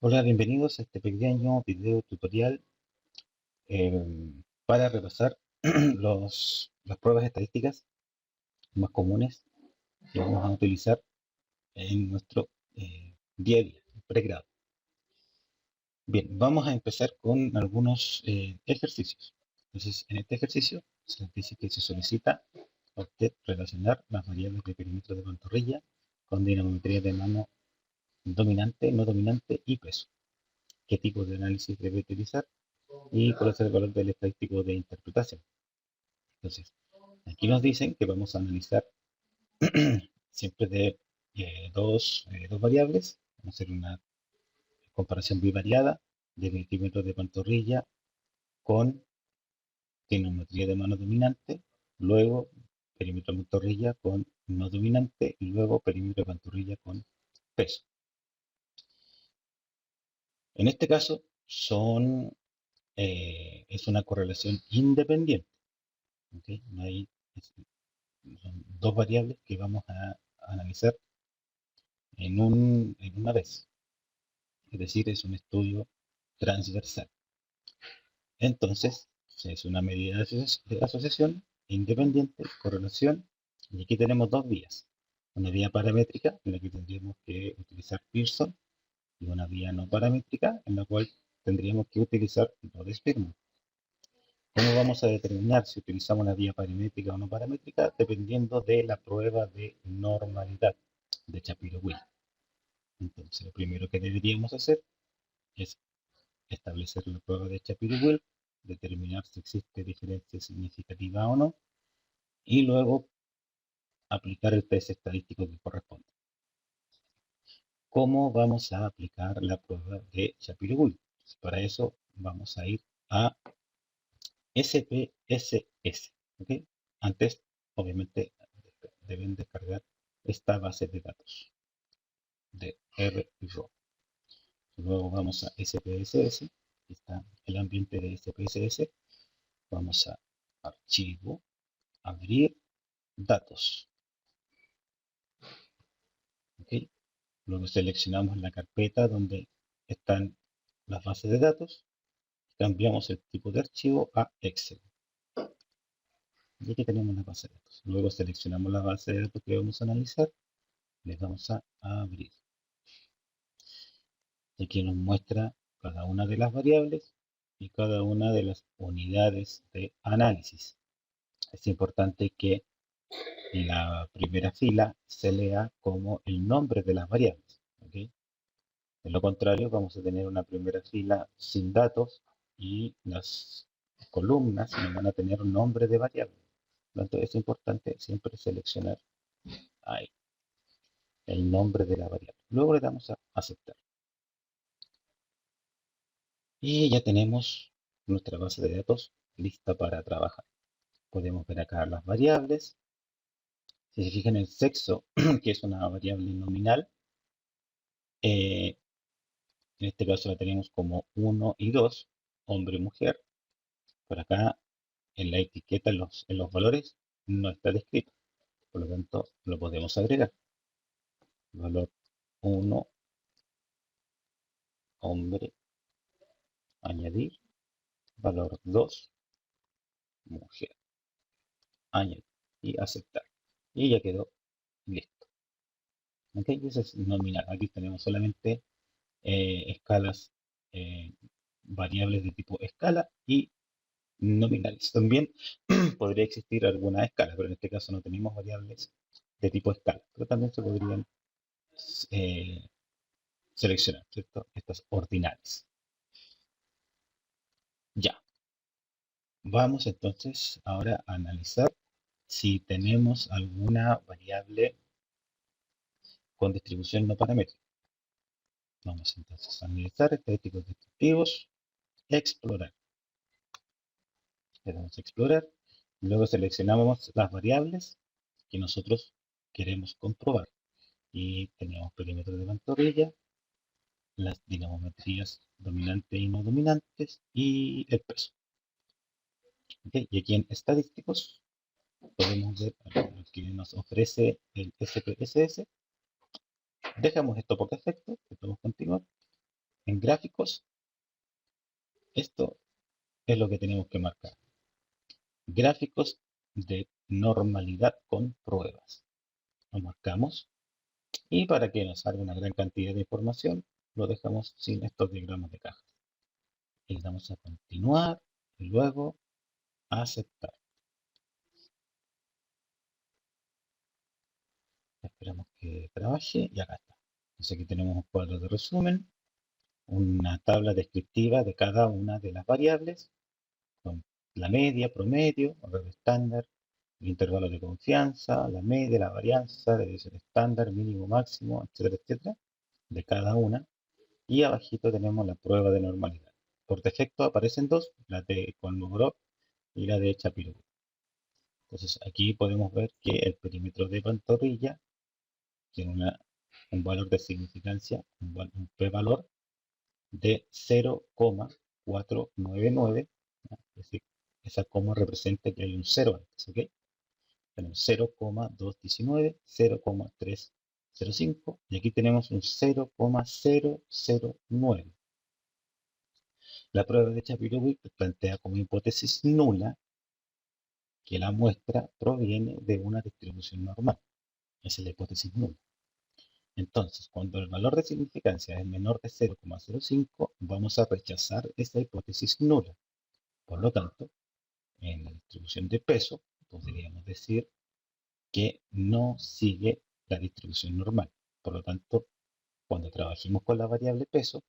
Hola, bienvenidos a este pequeño video tutorial para repasar las pruebas estadísticas más comunes que vamos a utilizar en nuestro día a día, pregrado. Bien, vamos a empezar con algunos ejercicios. Entonces, en este ejercicio se nos dice que se solicita a usted relacionar las variables de perímetro de pantorrilla con dinamometría de mano dominante, no dominante y peso. ¿Qué tipo de análisis debe utilizar? Y cuál es el valor del estadístico de interpretación? Entonces, aquí nos dicen que vamos a analizar siempre de dos variables. Vamos a hacer una comparación bivariada de milímetros de pantorrilla con tenometría de mano dominante, luego perímetro de pantorrilla con no dominante y luego perímetro de pantorrilla con peso. En este caso es una correlación independiente. ¿Okay? No hay, son dos variables que vamos a analizar en una vez. Es decir, es un estudio transversal. Entonces, es una medida de asociación independiente, correlación, y aquí tenemos dos vías. Una vía paramétrica, en la que tendríamos que utilizar Pearson, y una vía no paramétrica, en la cual tendríamos que utilizar Bode-Spearman. ¿Cómo vamos a determinar si utilizamos la vía paramétrica o no paramétrica? Dependiendo de la prueba de normalidad de Shapiro-Wilk. Entonces, lo primero que deberíamos hacer es establecer la prueba de Shapiro-Wilk, determinar si existe diferencia significativa o no, y luego aplicar el test estadístico que corresponde. ¿Cómo vamos a aplicar la prueba de Shapiro-Wilk? Para eso vamos a ir a SPSS. ¿Okay? Antes, obviamente, deben descargar esta base de datos de R-RAW. Luego vamos a SPSS, aquí está el ambiente de SPSS. Vamos a archivo, abrir datos. ¿Okay? Luego seleccionamos la carpeta donde están las bases de datos. Cambiamos el tipo de archivo a Excel. Y aquí tenemos la base de datos. Luego seleccionamos la base de datos que vamos a analizar. Les vamos a abrir. Y aquí nos muestra cada una de las variables y cada una de las unidades de análisis. Es importante que la primera fila se lea como el nombre de las variables. ¿Okay? De lo contrario, vamos a tener una primera fila sin datos y las columnas no van a tener un nombre de variable. Entonces es importante siempre seleccionar ahí el nombre de la variable. Luego le damos a aceptar. Y ya tenemos nuestra base de datos lista para trabajar. Podemos ver acá las variables. Si se fijan el sexo, que es una variable nominal, en este caso la tenemos como 1 y 2, hombre y mujer. Por acá en la etiqueta, en los valores, no está descrito. Por lo tanto, lo podemos agregar. Valor 1, hombre, añadir. Valor 2, mujer, añadir y aceptar. Y ya quedó listo. ¿Ok? Eso es nominal. Aquí tenemos solamente escalas, eh, variables de tipo escala y nominales. También podría existir alguna escala, pero en este caso no tenemos variables de tipo escala, pero también se podrían eh, seleccionar, ¿cierto? Estas ordinales. Ya, vamos entonces ahora a analizar si tenemos alguna variable con distribución no paramétrica. Vamos entonces a analizar estadísticos descriptivos, explorar. Le damos a explorar, luego seleccionamos las variables que nosotros queremos comprobar. Y tenemos perímetro de pantorrilla, las dinamometrías dominantes y no dominantes y el peso. ¿Okay? Y aquí en estadísticos podemos ver lo que nos ofrece el SPSS. Dejamos esto por defecto, podemos continuar. En gráficos, esto es lo que tenemos que marcar. Gráficos de normalidad con pruebas. Lo marcamos y para que nos salga una gran cantidad de información, lo dejamos sin estos diagramas de cajas. Le damos a continuar y luego a aceptar. Esperamos que trabaje y acá está. Entonces aquí tenemos un cuadro de resumen, una tabla descriptiva de cada una de las variables, con la media, promedio, error estándar, el intervalo de confianza, la media, la varianza, desviación estándar, mínimo, máximo, etcétera, etcétera, de cada una. Y abajito tenemos la prueba de normalidad. Por defecto aparecen dos, la de Kolmogorov y la de Shapiro. Entonces aquí podemos ver que el perímetro de pantorrilla tiene un valor de significancia, un p-valor de 0,499, ¿no? Es decir, esa coma representa que hay un 0 antes, ¿ok? Tenemos 0,219, 0,305 y aquí tenemos un 0,009. La prueba de Shapiro-Wilk plantea como hipótesis nula que la muestra proviene de una distribución normal. Esa es la hipótesis nula. Entonces, cuando el valor de significancia es menor de 0,05, vamos a rechazar esa hipótesis nula. Por lo tanto, en la distribución de peso, podríamos decir que no sigue la distribución normal. Por lo tanto, cuando trabajemos con la variable peso,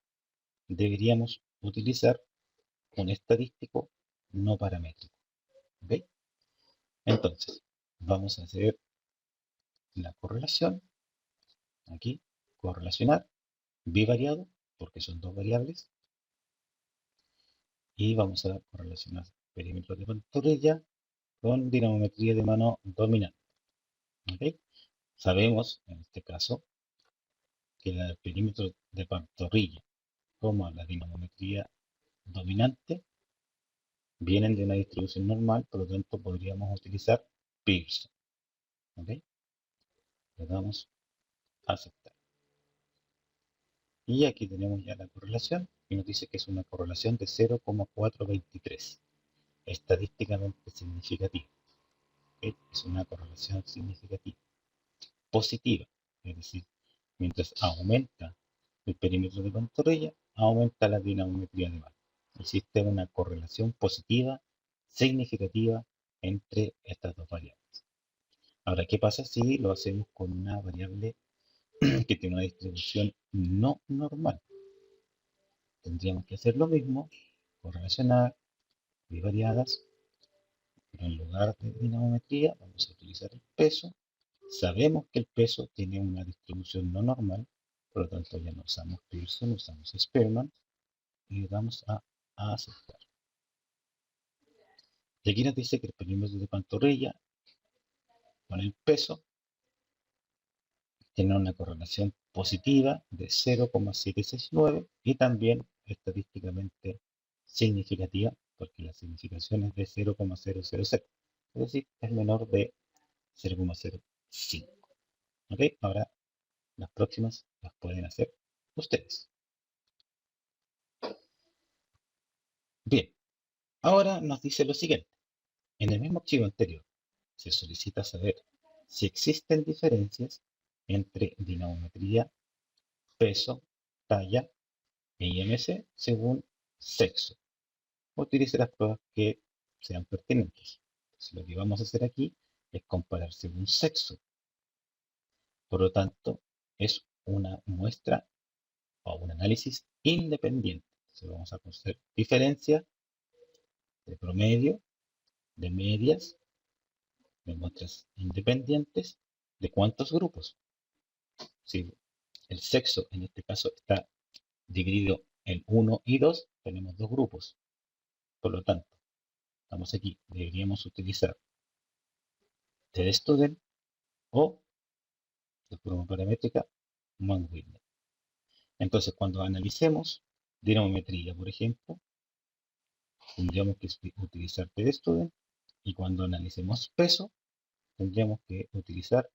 deberíamos utilizar un estadístico no paramétrico. ¿Ok? Entonces, vamos a hacer la correlación. Aquí, correlacionar, bivariado, porque son dos variables. Y vamos a correlacionar perímetro de pantorrilla con dinamometría de mano dominante. ¿Okay? Sabemos, en este caso, que el perímetro de pantorrilla como la dinamometría dominante vienen de una distribución normal, por lo tanto podríamos utilizar Pearson. ¿Okay? Le damos a aceptar. Y aquí tenemos ya la correlación y nos dice que es una correlación de 0,423, estadísticamente significativa. ¿Okay? Es una correlación significativa, positiva, es decir, mientras aumenta el perímetro de pantorrilla, aumenta la dinamometría de mano. Existe una correlación positiva, significativa, entre estas dos variables. Ahora, ¿qué pasa si lo hacemos con una variable que tiene una distribución no normal? Tendríamos que hacer lo mismo, correlacionar bivariadas, pero en lugar de dinamometría vamos a utilizar el peso. Sabemos que el peso tiene una distribución no normal, por lo tanto ya no usamos Pearson, usamos Spearman y vamos a aceptar. Y aquí nos dice que el perímetro de pantorrilla con el peso tiene una correlación positiva de 0,769 y también estadísticamente significativa porque la significación es de 0,000, es decir, es menor de 0,05. ¿Ok? Ahora las próximas las pueden hacer ustedes. Bien, ahora nos dice lo siguiente. En el mismo archivo anterior se solicita saber si existen diferencias entre dinamometría, peso, talla e IMC según sexo. Utilice las pruebas que sean pertinentes. Entonces, lo que vamos a hacer aquí es comparar según sexo. Por lo tanto, es una muestra o un análisis independiente. Entonces, vamos a hacer diferencia de promedio, de medias, de muestras independientes, de cuántos grupos. Si el sexo en este caso está dividido en 1 y 2, tenemos dos grupos. Por lo tanto, estamos aquí, deberíamos utilizar teststudent o de forma paramétrica Mann-Whitney. Entonces, cuando analicemos dinamometría, por ejemplo, tendríamos que utilizar teststudent y cuando analicemos peso, tendríamos que utilizar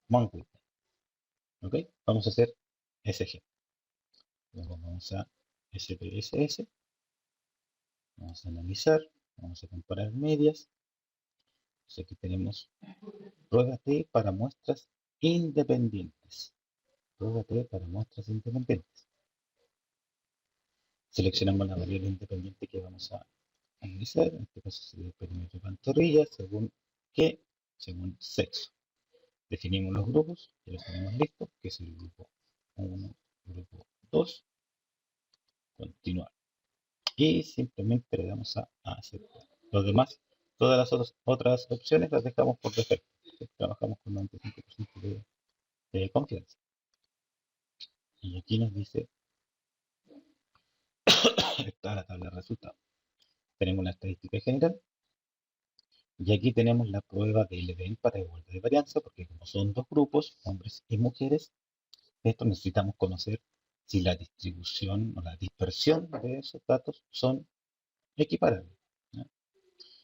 Mann-Whitney. ¿Ok? Vamos a hacer ese ejemplo. Luego vamos a SPSS. Vamos a analizar, vamos a comparar medias. Entonces aquí tenemos prueba T para muestras independientes. Prueba T para muestras independientes. Seleccionamos la variable independiente que vamos a analizar. En este caso sería el perímetro de pantorrilla. ¿Según qué? Según sexo. Definimos los grupos, ya los tenemos listos, que es el grupo 1, grupo 2. Continuar. Y simplemente le damos a aceptar. Los demás, todas las otras opciones las dejamos por defecto. Trabajamos con 95% de confianza. Y aquí nos dice, está la tabla de resultados. Tenemos la estadística general. Y aquí tenemos la prueba de Leven para igualdad de varianza, porque como son dos grupos, hombres y mujeres, esto necesitamos conocer si la distribución o la dispersión de esos datos son equiparables, ¿no?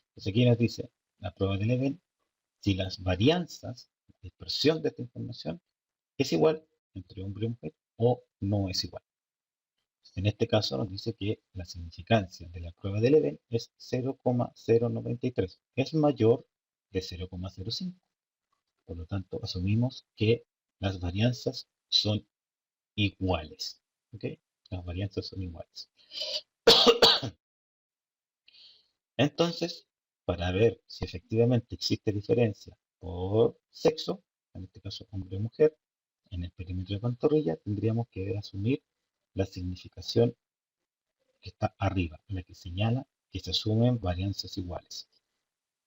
Entonces aquí nos dice la prueba de Leven si las varianzas, la dispersión de esta información es igual entre hombre y mujer o no es igual. En este caso nos dice que la significancia de la prueba de Leven es 0,093, es mayor de 0,05. Por lo tanto, asumimos que las varianzas son iguales. ¿Ok? Las varianzas son iguales. Entonces, para ver si efectivamente existe diferencia por sexo, en este caso hombre o mujer, en el perímetro de pantorrilla, tendríamos que asumir la significación que está arriba, la que señala que se asumen varianzas iguales.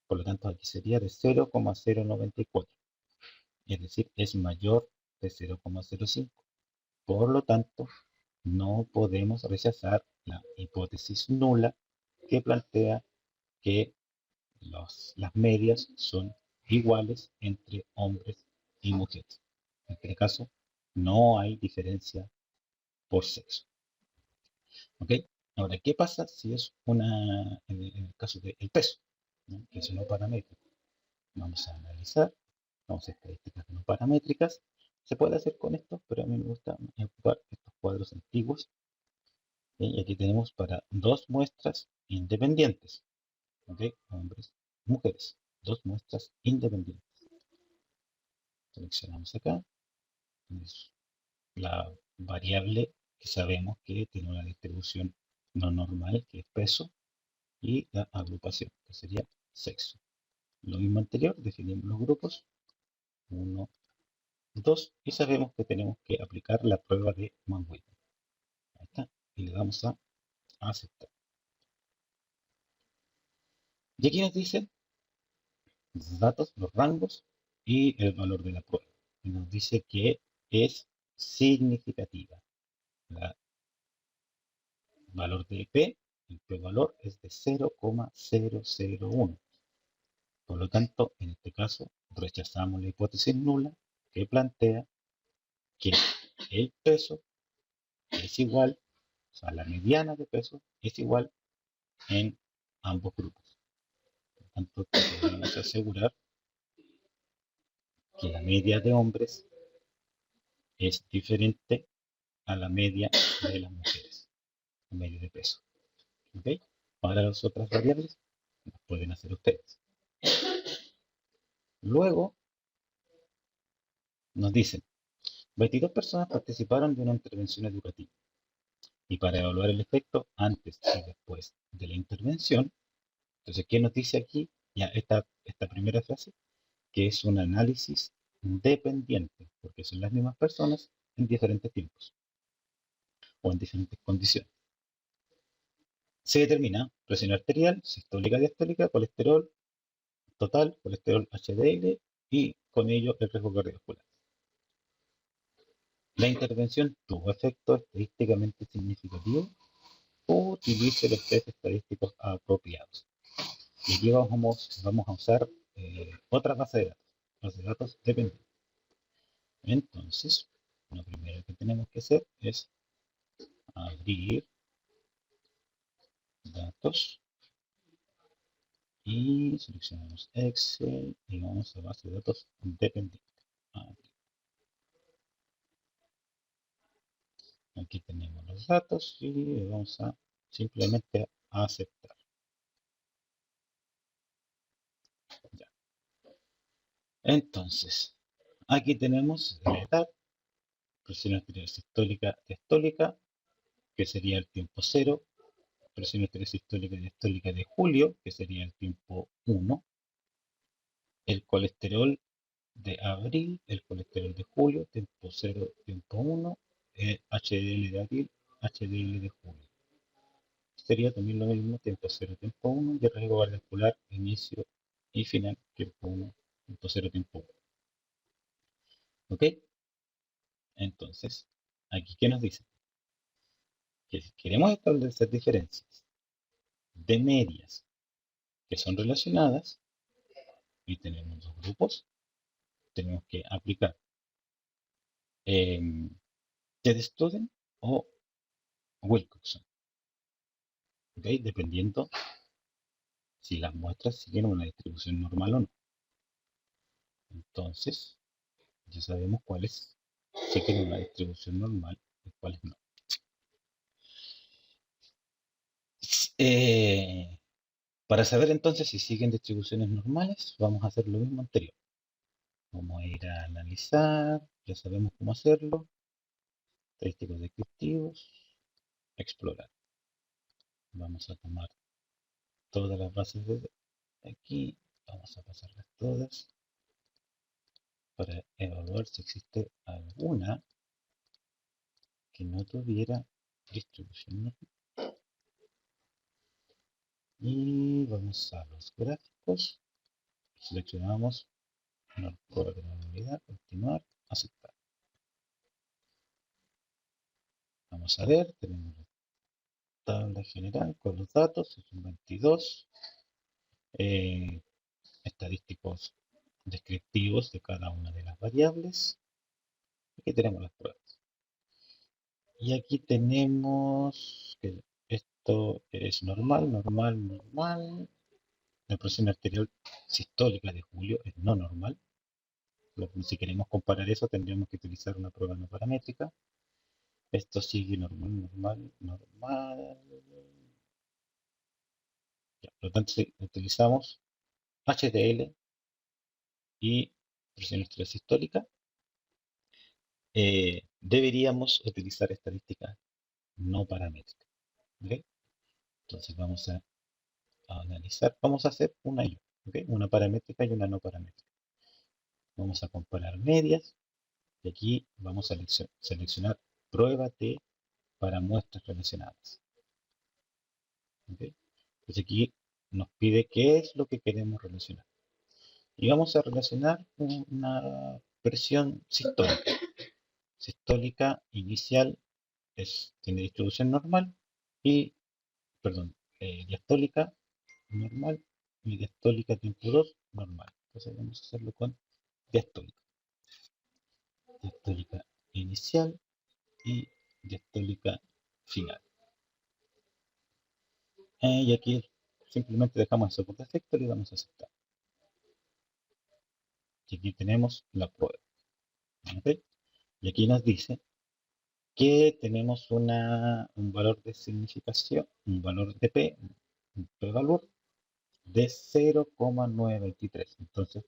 Por lo tanto, aquí sería de 0,094, es decir, es mayor de 0,05. Por lo tanto, no podemos rechazar la hipótesis nula que plantea que las medias son iguales entre hombres y mujeres. En este caso, no hay diferencia por sexo. ¿Ok? Ahora, ¿qué pasa si es en el caso del peso, ¿no? Que es no paramétrico? Vamos a analizar, vamos a estadísticas no paramétricas. Se puede hacer con esto, pero a mí me gusta ocupar estos cuadros antiguos. Y aquí tenemos para dos muestras independientes, ¿ok? Hombres, mujeres, dos muestras independientes. Seleccionamos acá, es la variable que sabemos que tiene una distribución no normal, que es peso, y la agrupación, que sería sexo. Lo mismo anterior, definimos los grupos, 1, 2, y sabemos que tenemos que aplicar la prueba de Mann-Whitney. Ahí está, y le damos a aceptar. Y aquí nos dice los datos, los rangos y el valor de la prueba. Y nos dice que es significativa. El valor de P, el P-valor es de 0,001. Por lo tanto, en este caso, rechazamos la hipótesis nula que plantea que el peso es igual, o sea, la mediana de peso es igual en ambos grupos. Por lo tanto, podemos asegurar que la media de hombres es diferente a la media de las mujeres, la media de peso. ¿Ok? Ahora las otras variables las pueden hacer ustedes. Luego nos dicen, 22 personas participaron de una intervención educativa y para evaluar el efecto antes y después de la intervención, entonces, ¿qué nos dice aquí? Ya esta primera frase, que es un análisis dependiente, porque son las mismas personas en diferentes tiempos o en diferentes condiciones. Se determina presión arterial, sistólica, diastólica, colesterol total, colesterol HDL y con ello el riesgo cardiovascular. La intervención tuvo efecto estadísticamente significativo o utilice los test estadísticos apropiados. Y aquí vamos a usar otra base de datos dependiente. Entonces, lo primero que tenemos que hacer es abrir datos y seleccionamos Excel y vamos a base de datos dependiente. Aquí. Aquí tenemos los datos y vamos a simplemente a aceptar. Ya. Entonces, aquí tenemos la edad, presión arterial sistólica, diastólica, que sería el tiempo 0, presión arterial sistólica y diastólica de julio, que sería el tiempo 1, el colesterol de abril, el colesterol de julio, tiempo 0, tiempo 1, HDL de abril, HDL de julio. Sería también lo mismo, tiempo 0, tiempo 1, y el riesgo cardiovascular, inicio y final, tiempo 1, tiempo 0, tiempo 1. ¿Ok? Entonces, aquí, ¿qué nos dice? Que si queremos establecer diferencias de medias que son relacionadas y tenemos dos grupos, tenemos que aplicar eh, Ted Student o Wilcoxon, ¿ok? Dependiendo si las muestras siguen una distribución normal o no. Entonces, ya sabemos cuáles siguen una distribución normal y cuáles no. Eh, para saber entonces si siguen distribuciones normales, vamos a hacer lo mismo anterior. Vamos a ir a analizar, ya sabemos cómo hacerlo, estadísticos descriptivos, explorar. Vamos a tomar todas las bases de aquí, vamos a pasarlas todas para evaluar si existe alguna que no tuviera distribución normal. Y vamos a los gráficos, seleccionamos una prueba de unidad, continuar, aceptar. Vamos a ver, tenemos la tabla general con los datos, son 22 estadísticos descriptivos de cada una de las variables. Aquí tenemos las pruebas. Y aquí tenemos que esto es normal, normal, normal. La presión arterial sistólica de julio es no normal. Si queremos comparar eso, tendríamos que utilizar una prueba no paramétrica. Esto sigue normal, normal, normal. Ya, por lo tanto, si utilizamos HDL y presión arterial sistólica, deberíamos utilizar estadísticas no paramétricas. ¿Okay? Entonces vamos a analizar, vamos a hacer una y una, ¿okay? Una paramétrica y una no paramétrica. Vamos a comparar medias y aquí vamos a seleccionar prueba T para muestras relacionadas. ¿Okay? Entonces aquí nos pide qué es lo que queremos relacionar. Y vamos a relacionar una presión sistólica. Sistólica inicial tiene distribución normal y, perdón, diastólica normal y diastólica tiempo 2 normal. Entonces vamos a hacerlo con diastólica. Diastólica inicial y diastólica final. Y aquí simplemente dejamos eso por defecto y vamos a aceptar. Y aquí tenemos la prueba. ¿Okay? Y aquí nos dice que tenemos un valor de significación, un valor de P, un P-valor de 0,923. Entonces,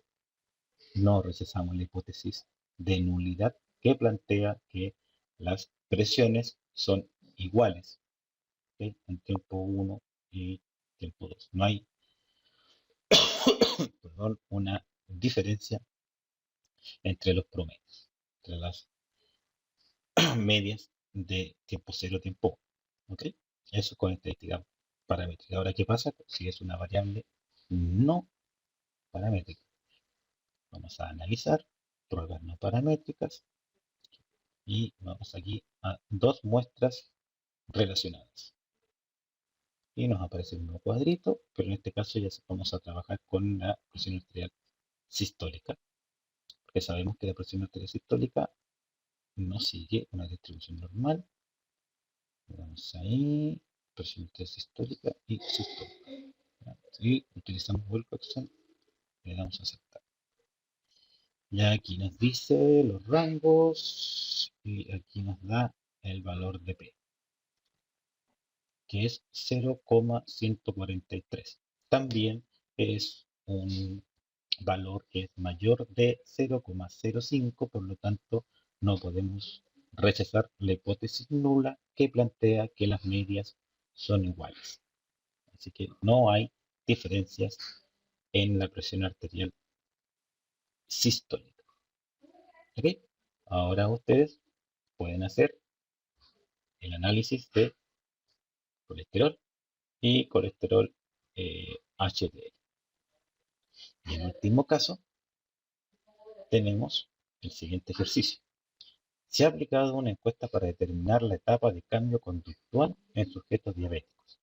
no rechazamos la hipótesis de nulidad que plantea que las presiones son iguales, ¿okay? En tiempo 1 y tiempo 2. No hay perdón, una diferencia entre los promedios, entre las medias de tiempo 0 tiempo 1. ¿Okay? Eso con estadística paramétrica. Ahora, ¿qué pasa si es una variable no paramétrica? Vamos a analizar pruebas no paramétricas y vamos aquí a dos muestras relacionadas. Y nos aparece un nuevo cuadrito, pero en este caso ya vamos a trabajar con la presión arterial sistólica, porque sabemos que la presión arterial sistólica no sigue una distribución normal. Vamos ahí, presión arterial sistólica y sistólica. Y utilizamos Wilcoxon, le damos a aceptar. Ya aquí nos dice los rangos y aquí nos da el valor de P, que es 0,143. También es un valor que es mayor de 0,05, por lo tanto no podemos rechazar la hipótesis nula que plantea que las medias son iguales. Así que no hay diferencias en la presión arterial sistólica. ¿Ok? Ahora ustedes pueden hacer el análisis de colesterol y colesterol HDL. Y en último caso, tenemos el siguiente ejercicio. Se ha aplicado una encuesta para determinar la etapa de cambio conductual en sujetos diabéticos.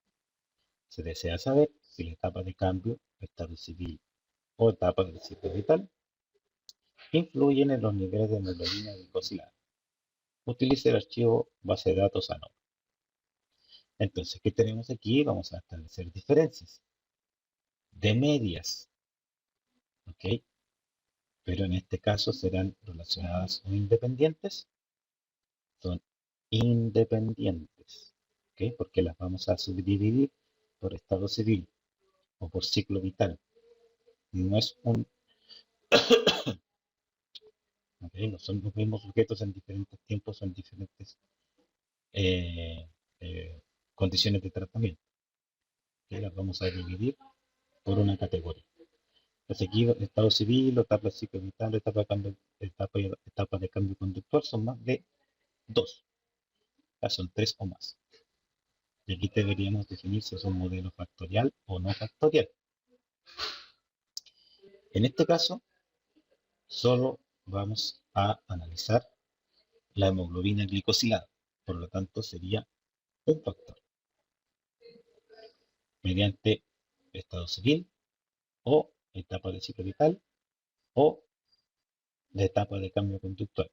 Se desea saber si la etapa de cambio, estado civil o etapa del ciclo vital, influyen en los niveles de hemoglobina glicosilada. Utilice el archivo base de datos ANOVA. Entonces, ¿qué tenemos aquí? Vamos a establecer diferencias de medias, ¿ok? Pero en este caso serán relacionadas o independientes. Son independientes, ¿ok? Porque las vamos a subdividir por estado civil o por ciclo vital. No es un, ¿ok? No son los mismos sujetos en diferentes tiempos o en diferentes eh, eh, condiciones de tratamiento, ¿ok? Las vamos a dividir por una categoría. Entonces aquí estado civil, etapa de ciclo vital, etapa de cambio conductual son más de dos, son tres o más. Y aquí deberíamos definir si es un modelo factorial o no factorial. En este caso, solo vamos a analizar la hemoglobina glicosilada. Por lo tanto, sería un factor mediante estado civil o etapa de ciclo vital o la etapa de cambio conductual.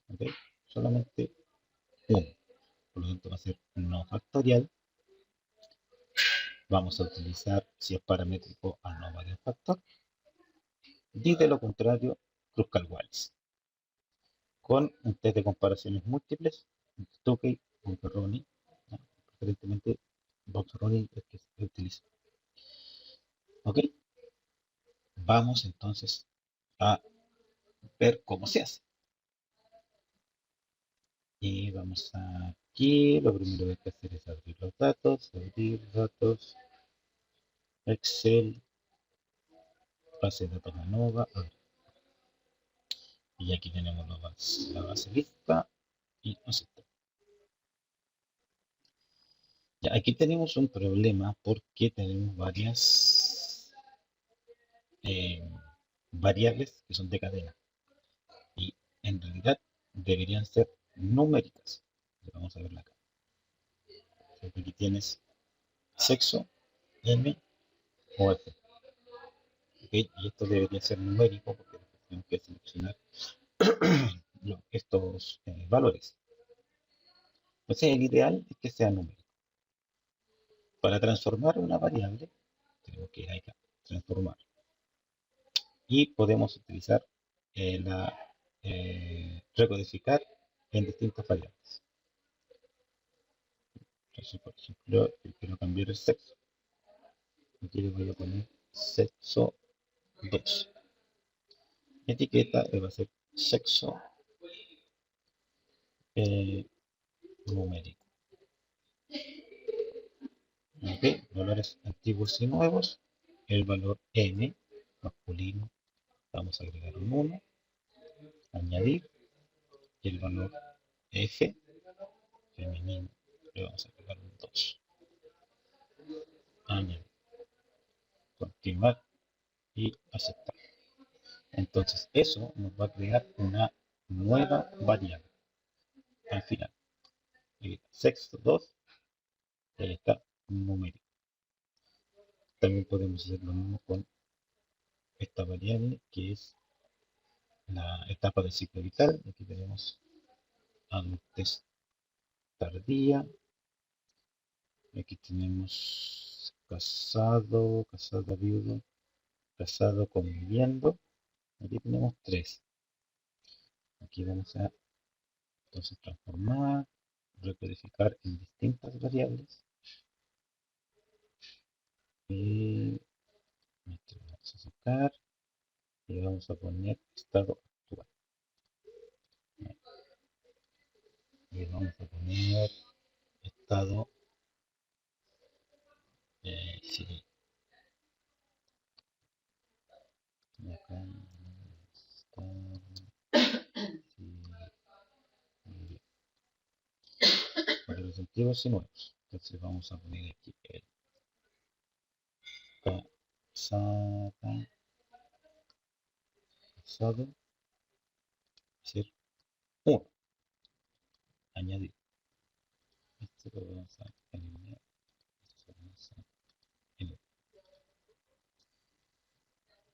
¿Okay? Solamente uno. Por lo tanto, va a ser no factorial. Vamos a utilizar, si es paramétrico, ANOVA del factor. Y de lo contrario, Kruskal-Wallis. Con un test de comparaciones múltiples, Tukey o Perroni, ¿no? Preferentemente Bob-Perroni es que se utiliza. ¿Ok? Vamos entonces a ver cómo se hace. Y vamos aquí, lo primero que hay que hacer es abrir los datos, Excel, base de datos ANOVA, y aquí tenemos la base lista y aceptar. Ya, aquí tenemos un problema porque tenemos varias variables que son de cadena y en realidad deberían ser numéricas. Vamos a verla acá. Aquí tienes sexo, M o F. ¿Okay? Y esto debería ser numérico porque tenemos que seleccionar estos valores. Entonces el ideal es que sea numérico. Para transformar una variable, tenemos que ir acá, transformar. Y podemos utilizar recodificar en distintas variables. Entonces, por ejemplo, yo quiero cambiar el sexo. Aquí le voy a poner sexo 2. Etiqueta le va a ser sexo numérico. ¿Ok? Valores antiguos y nuevos. El valor n masculino, vamos a agregar un 1. Añadir. Y el valor f femenino, le vamos a agregar un 2. Añadir. Continuar y aceptar. Entonces eso nos va a crear una nueva variable al final. Sexto 2, ahí está numérico. También podemos hacer lo mismo con esta variable que es la etapa del ciclo vital. Aquí tenemos adultez tardía. Aquí tenemos casado, casada, viudo, casado, conviviendo. Aquí tenemos 3. Aquí vamos a entonces transformar. recodificar en distintas variables y esto lo vamos a sacar y vamos a poner estado actual y vamos a poner estado civil. Y acá estado civil para los antiguos y nuevos. Entonces vamos a poner aquí el pasado, ser 1, añadir. Esto lo vamos a eliminar. Esto lo vamos a eliminar.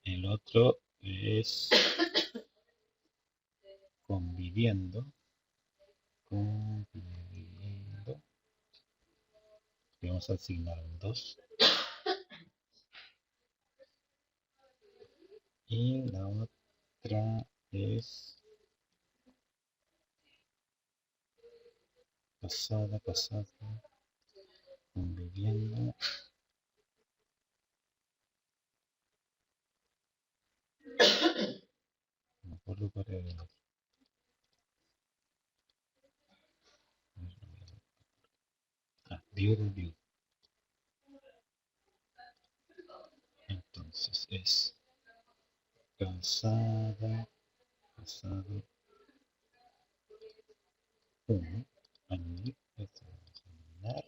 El otro es conviviendo, y vamos a asignar un 2. Y la otra es pasada, conviviendo. No me acuerdo cuál era el otro. View. Entonces es pasado 1, añadir, esto lo vamos a eliminar.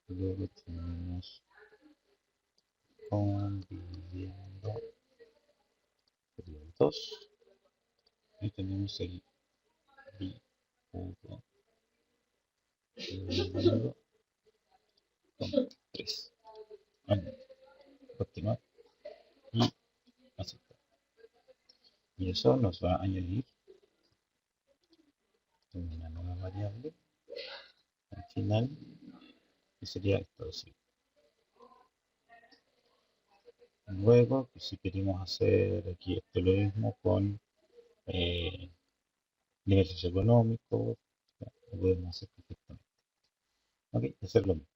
Luego tenemos conviviendo, periodo 2, y tenemos el dibujo dividido con 3. Continuar y aceptar. Y eso nos va a añadir una nueva variable al final que sería estado civil. Luego, pues, si queremos hacer aquí esto lo mismo con nivel socioeconómico, lo podemos hacer perfectamente. Ok, hacer lo mismo.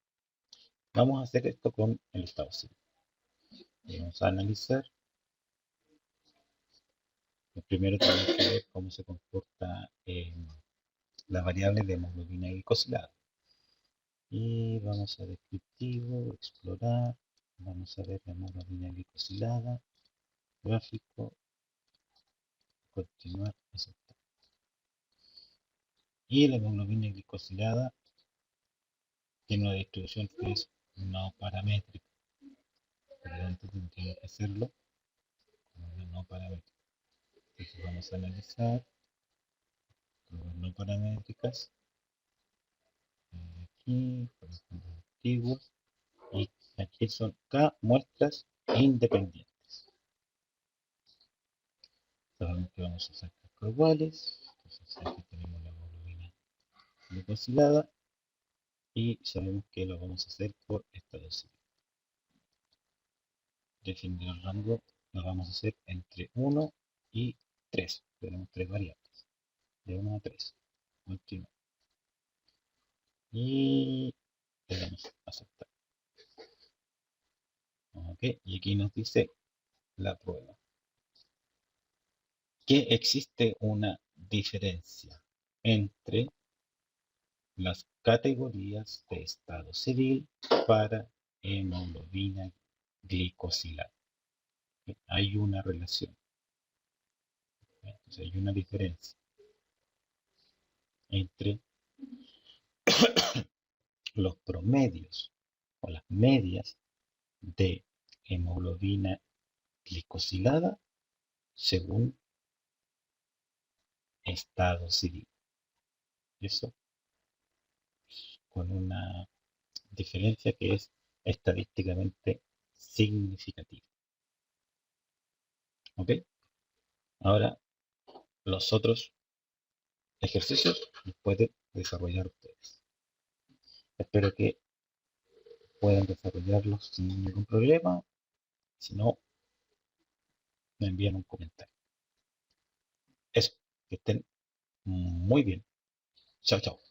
Vamos a hacer esto con el estado civil. Y vamos a analizar. Primero tenemos que ver cómo se comporta la variable de hemoglobina glicosilada. Y vamos a descriptivo, explorar. Vamos a ver la hemoglobina glicosilada, gráfico, continuar, aceptar. Y la hemoglobina glicosilada tiene una distribución que es no paramétrica. Por lo tanto, tendríamos que hacerlo como una no paramétrica. Entonces vamos a analizar pruebas no paramétricas. Aquí, por ejemplo, antiguos. Y aquí son K muestras independientes. Sabemos que vamos a hacer cascos iguales. Entonces aquí tenemos la hemoglobina glicosilada. Y sabemos que lo vamos a hacer por estado civil. Definir el rango lo vamos a hacer entre 1 y 3. Tenemos 3 variables. De 1 a 3. Continuo. Y le damos a aceptar. Ok, y aquí nos dice la prueba. Que existe una diferencia entre las categorías de estado civil para hemoglobina glicosilada. Hay una relación. Entonces hay una diferencia entre los promedios o las medias de hemoglobina glicosilada según estado civil. Eso con una diferencia que es estadísticamente significativa. ¿Ok? Ahora los otros ejercicios los pueden desarrollar ustedes. Espero que puedan desarrollarlos sin ningún problema. Si no, me envían un comentario. Eso, que estén muy bien. Chao, chao.